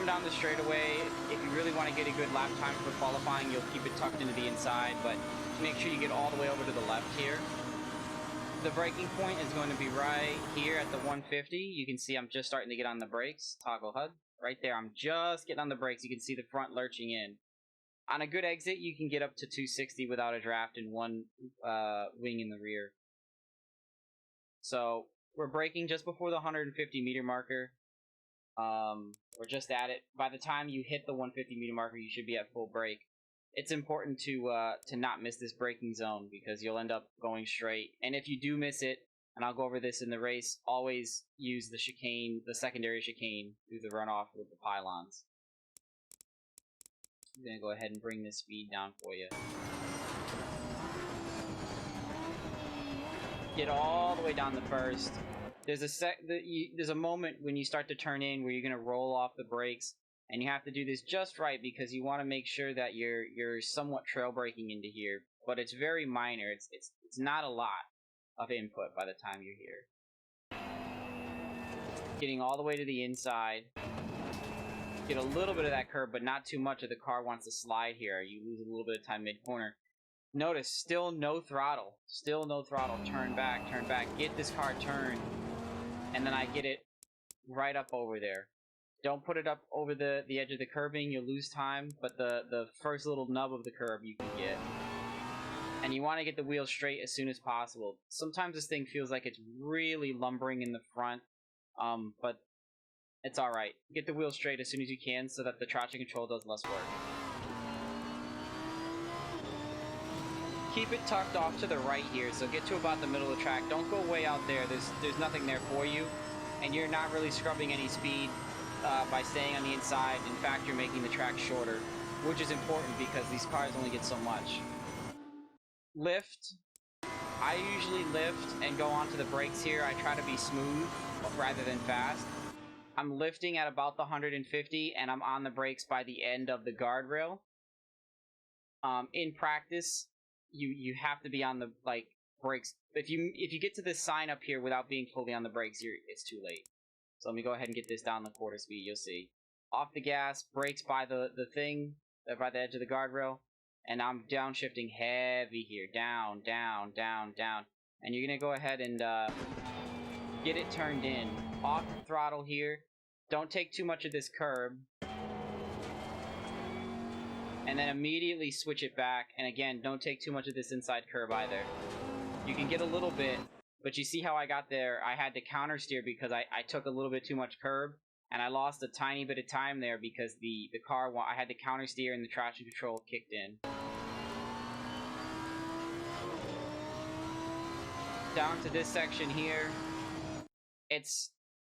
down the straightaway. If you really want to get a good lap time for qualifying, you'll keep it tucked into the inside, but make sure you get all the way over to the left here. The braking point is going to be right here at the 150. You can see I'm just starting to get on the brakes. Toggle HUD. Right there, I'm just getting on the brakes. You can see the front lurching in. On a good exit, you can get up to 260 without a draft and one wing in the rear. So we're braking just before the 150 meter marker. We're just at it. By the time you hit the 150 meter marker, you should be at full brake. It's important to not miss this braking zone because you'll end up going straight. And if you do miss it, and I'll go over this in the race, always use the chicane, the secondary chicane, through the runoff with the pylons. I'm gonna go ahead and bring this speed down for you. Get all the way down the first. There's a moment when you start to turn in where you're gonna roll off the brakes, and you have to do this just right because you want to make sure that you're somewhat trail braking into here. But it's very minor. It's not a lot of input by the time you're here. Getting all the way to the inside. Get a little bit of that curb, but not too much if the car wants to slide here. You lose a little bit of time mid-corner. Notice, still no throttle. Still no throttle. Turn back, turn back. Get this car turned. And then I get it right up over there. Don't put it up over the edge of the curbing. You'll lose time, but the first little nub of the curb you can get. And you want to get the wheel straight as soon as possible. Sometimes this thing feels like it's really lumbering in the front, but it's alright. Get the wheel straight as soon as you can so that the traction control does less work. Keep it tucked off to the right here, so get to about the middle of the track. Don't go way out there. There's nothing there for you, and you're not really scrubbing any speed by staying on the inside. In fact, you're making the track shorter, which is important because these cars only get so much. Lift. I usually lift and go onto the brakes here. I try to be smooth rather than fast. I'm lifting at about the 150, and I'm on the brakes by the end of the guardrail. In practice, you have to be on the brakes. If you get to this sign up here without being fully on the brakes, it's too late. So let me go ahead and get this down the quarter speed. You'll see. Off the gas, brakes by the thing, by the edge of the guardrail, and I'm downshifting heavy here. Down, down, down, down. And you're gonna go ahead and get it turned in. Off the throttle here. Don't take too much of this curb. And then immediately switch it back. And again, don't take too much of this inside curb either. You can get a little bit, but you see how I got there? I had to counter steer because I took a little bit too much curb, and I lost a tiny bit of time there because the car, I had to counter steer and the traction control kicked in. Down to this section here.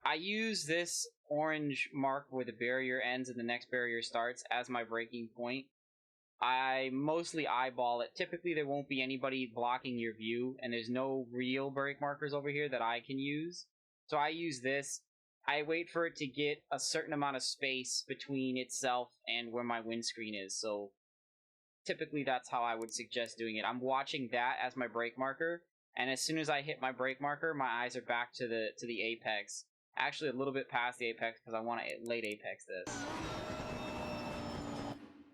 I use this orange mark where the barrier ends and the next barrier starts as my braking point. I mostly eyeball it. Typically there won't be anybody blocking your view, and there's no real brake markers over here that I can use. So I use this. I wait for it to get a certain amount of space between itself and where my windscreen is. So typically that's how I would suggest doing it. I'm watching that as my brake marker, and as soon as I hit my brake marker, my eyes are back to the apex. Actually a little bit past the apex because I want to late apex this.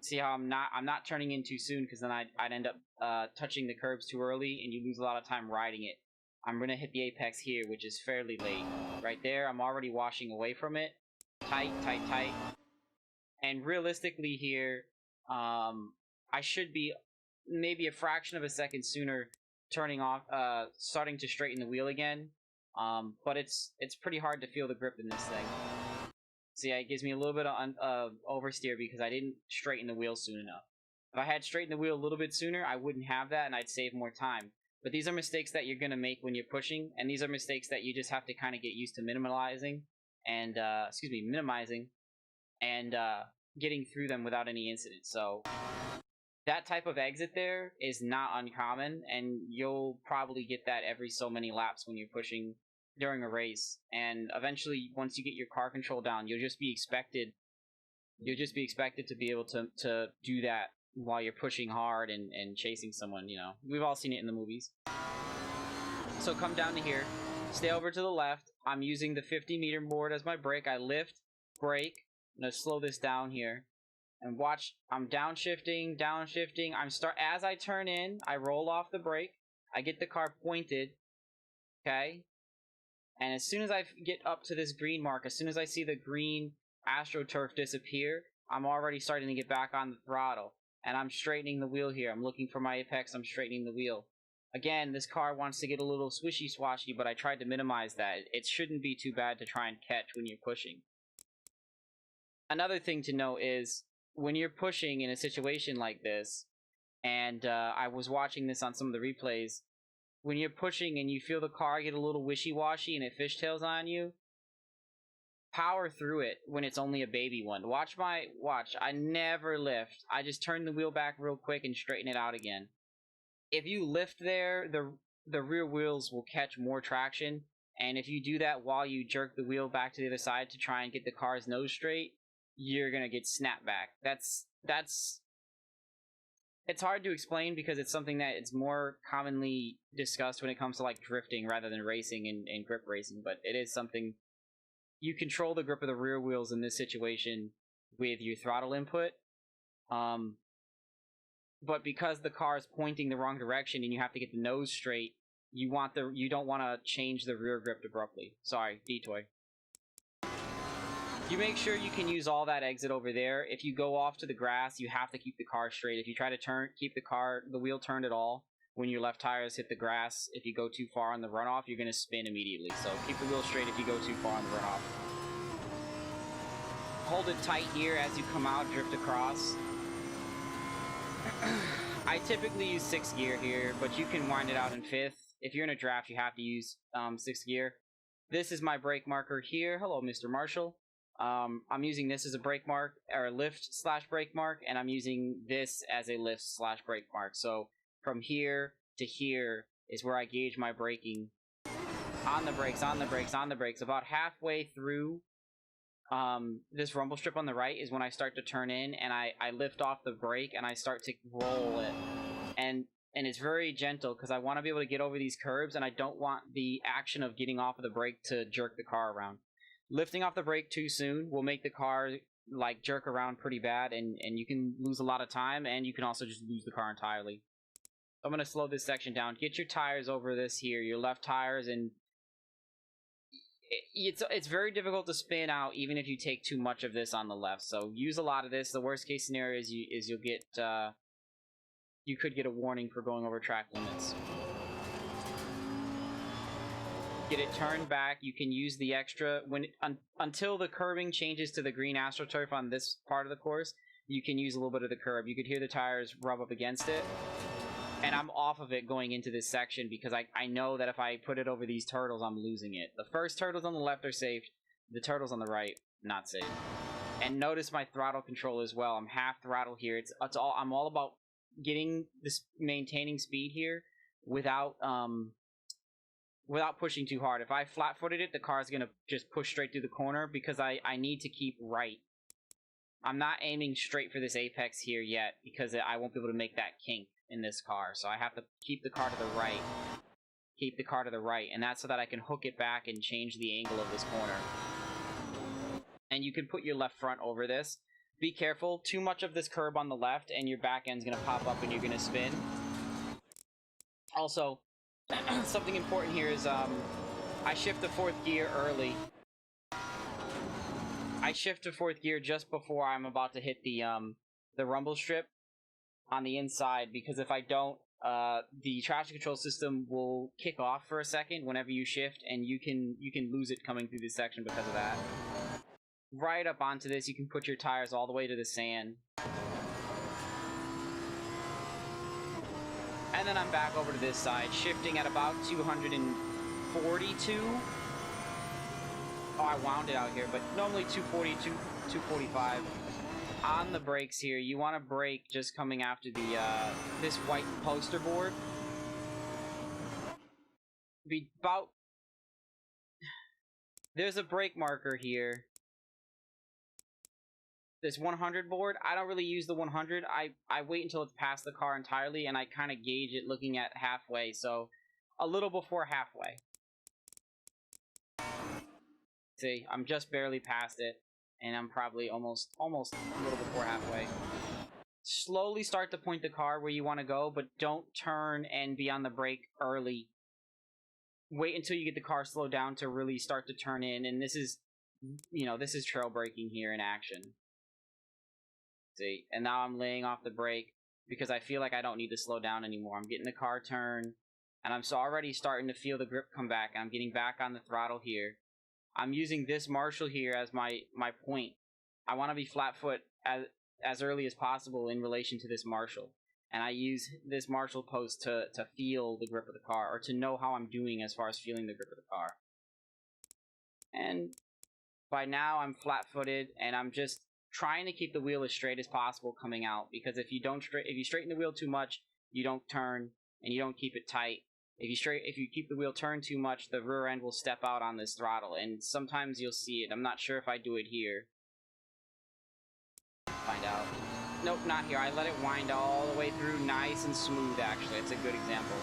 See how I'm not turning in too soon because then I'd end up touching the curbs too early and you lose a lot of time riding it. I'm going to hit the apex here, which is fairly late. Right there, I'm already washing away from it. Tight, tight, tight. And realistically here, I should be maybe a fraction of a second sooner turning off, starting to straighten the wheel again. But it's pretty hard to feel the grip in this thing. See, it gives me a little bit of oversteer because I didn't straighten the wheel soon enough. If I had straightened the wheel a little bit sooner, I wouldn't have that and I'd save more time. But these are mistakes that you're going to make when you're pushing, and these are mistakes that you just have to kind of get used to minimizing and, getting through them without any incident. So that type of exit there is not uncommon, and you'll probably get that every so many laps when you're pushing during a race. And eventually, once you get your car control down, you'll just be expected to be able to do that while you're pushing hard and chasing someone, you know. We've all seen it in the movies. So come down to here, stay over to the left. I'm using the 50-meter board as my brake. I lift, brake, I'm gonna slow this down here. And watch, I'm downshifting. As I turn in, I roll off the brake. I get the car pointed. Okay? And as soon as I get up to this green mark, as soon as I see the green AstroTurf disappear, I'm already starting to get back on the throttle. And I'm straightening the wheel here. I'm looking for my apex, I'm straightening the wheel. Again, this car wants to get a little swishy-swashy, but I tried to minimize that. It shouldn't be too bad to try and catch when you're pushing. Another thing to note is, when you're pushing in a situation like this, and I was watching this on some of the replays, when you're pushing and you feel the car get a little wishy-washy and it fishtails on you, power through it when it's only a baby one. Watch, I never lift. I just turn the wheel back real quick and straighten it out again. If you lift there, the rear wheels will catch more traction, and if you do that while you jerk the wheel back to the other side to try and get the car's nose straight, you're gonna get snapped back. It's hard to explain because it's something that it's more commonly discussed when it comes to like drifting rather than racing and grip racing, but it is something. You control the grip of the rear wheels in this situation with your throttle input, but because the car is pointing the wrong direction and you have to get the nose straight, you don't want to change the rear grip abruptly. Sorry, detour. You make sure you can use all that exit over there. If you go off to the grass, you have to keep the car straight. If you try to keep the wheel turned at all, when your left tires hit the grass, if you go too far on the runoff, you're going to spin immediately. So keep the wheel straight if you go too far on the runoff. Hold it tight here as you come out, drift across. I typically use 6th gear here, but you can wind it out in 5th. If you're in a draft, you have to use 6th gear. This is my brake marker here. Hello, Mr. Marshall. I'm using this as a brake mark, or a lift/brake mark, and I'm using this as a lift/brake mark. So from here to here is where I gauge my braking. On the brakes, on the brakes, on the brakes. About halfway through this rumble strip on the right is when I start to turn in, and I lift off the brake and I start to roll it. And it's very gentle because I want to be able to get over these curbs, and I don't want the action of getting off of the brake to jerk the car around. Lifting off the brake too soon will make the car like jerk around pretty bad, and you can lose a lot of time, and you can also just lose the car entirely. So I'm going to slow this section down. Get your tires over this here, your left tires, and it's very difficult to spin out even if you take too much of this on the left. So use a lot of this. The worst case scenario is you could get a warning for going over track limits. Get it turned back. You can use the extra until the curbing changes to the green AstroTurf on this part of the course. You can use a little bit of the curb. You could hear the tires rub up against it, and I'm off of it going into this section because I know that if I put it over these turtles, I'm losing it. The first turtles on the left are safe. The turtles on the right, not safe. And notice my throttle control as well. I'm half throttle here. I'm all about getting this, maintaining speed here without pushing too hard. If I flat-footed it, the car's going to just push straight through the corner because I need to keep right. I'm not aiming straight for this apex here yet because I won't be able to make that kink in this car. So I have to keep the car to the right. Keep the car to the right. And that's so that I can hook it back and change the angle of this corner. And you can put your left front over this. Be careful. Too much of this curb on the left and your back end's going to pop up and you're going to spin. Also, something important here is I shift to 4th gear early. I shift to 4th gear just before I'm about to hit the rumble strip on the inside, because if I don't, the traction control system will kick off for a second whenever you shift, and you can lose it coming through this section because of that. Right up onto this, you can put your tires all the way to the sand. And then I'm back over to this side, shifting at about 242. Oh, I wound it out here, but normally 242, 245. On the brakes here, you want to brake just coming after the this white poster board. There's a brake marker here. This 100 board, I don't really use the 100. I wait until it's past the car entirely, and I kind of gauge it looking at halfway, so a little before halfway. See, I'm just barely past it. and I'm probably almost a little before halfway. Slowly start to point the car where you want to go, but don't turn and be on the brake early. Wait until you get the car slowed down to really start to turn in, and this is, you know, this is trail braking here in action. See, and now I'm laying off the brake because I feel like I don't need to slow down anymore. I'm getting the car turn, and I'm already starting to feel the grip come back. I'm getting back on the throttle here. I'm using this Marshall here as my point. I want to be flat foot as early as possible in relation to this Marshall. And I use this Marshall post to feel the grip of the car, or to know how I'm doing as far as feeling the grip of the car. And by now I'm flat-footed, and I'm just trying to keep the wheel as straight as possible coming out, because if you straighten the wheel too much, you don't turn and you don't keep it tight. If you keep the wheel turned too much, the rear end will step out on this throttle, and sometimes you'll see it. I'm not sure if I do it here. Find out. Nope, not here. I let it wind all the way through, nice and smooth, actually. It's a good example.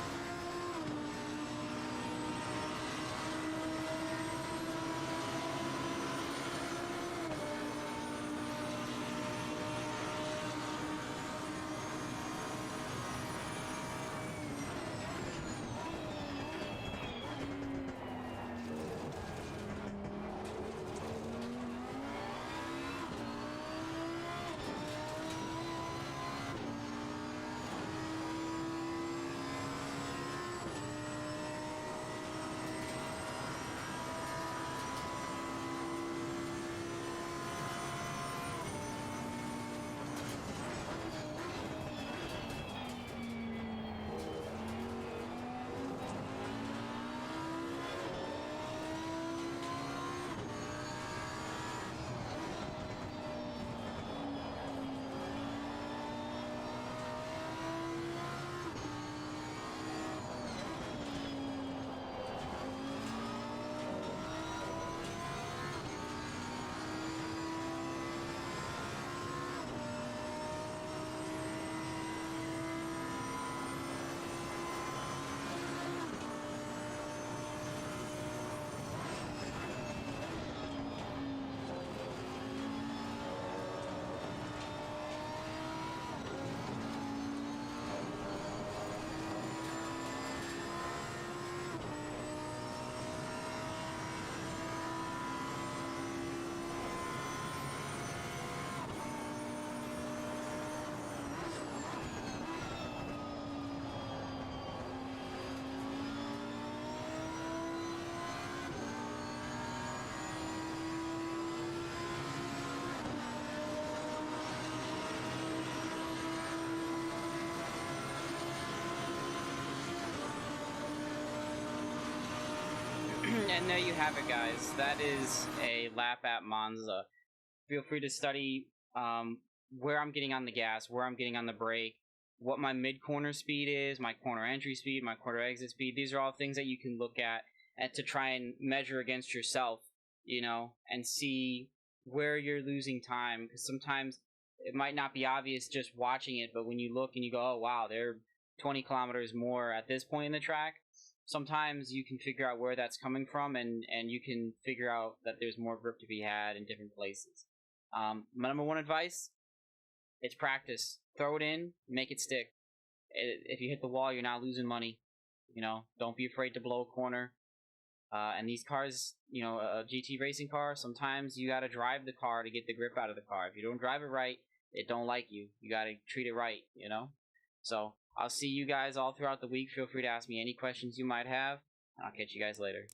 And there you have it, guys. That is a lap at Monza. Feel free to study where I'm getting on the gas, where I'm getting on the brake, what my mid-corner speed is, my corner entry speed, my corner exit speed. These are all things that you can look at and to try and measure against yourself, you know, and see where you're losing time. Because sometimes it might not be obvious just watching it, but when you look and you go, oh, wow, they're 20 kilometers more at this point in the track, sometimes you can figure out where that's coming from, and you can figure out that there's more grip to be had in different places. My number one advice, it's practice. Throw it in, make it stick. If you hit the wall, you're not losing money. You know, don't be afraid to blow a corner. And these cars, you know, a GT racing car, sometimes you got to drive the car to get the grip out of the car. If you don't drive it right, it don't like you. You got to treat it right, you know? So I'll see you guys all throughout the week. Feel free to ask me any questions you might have. I'll catch you guys later.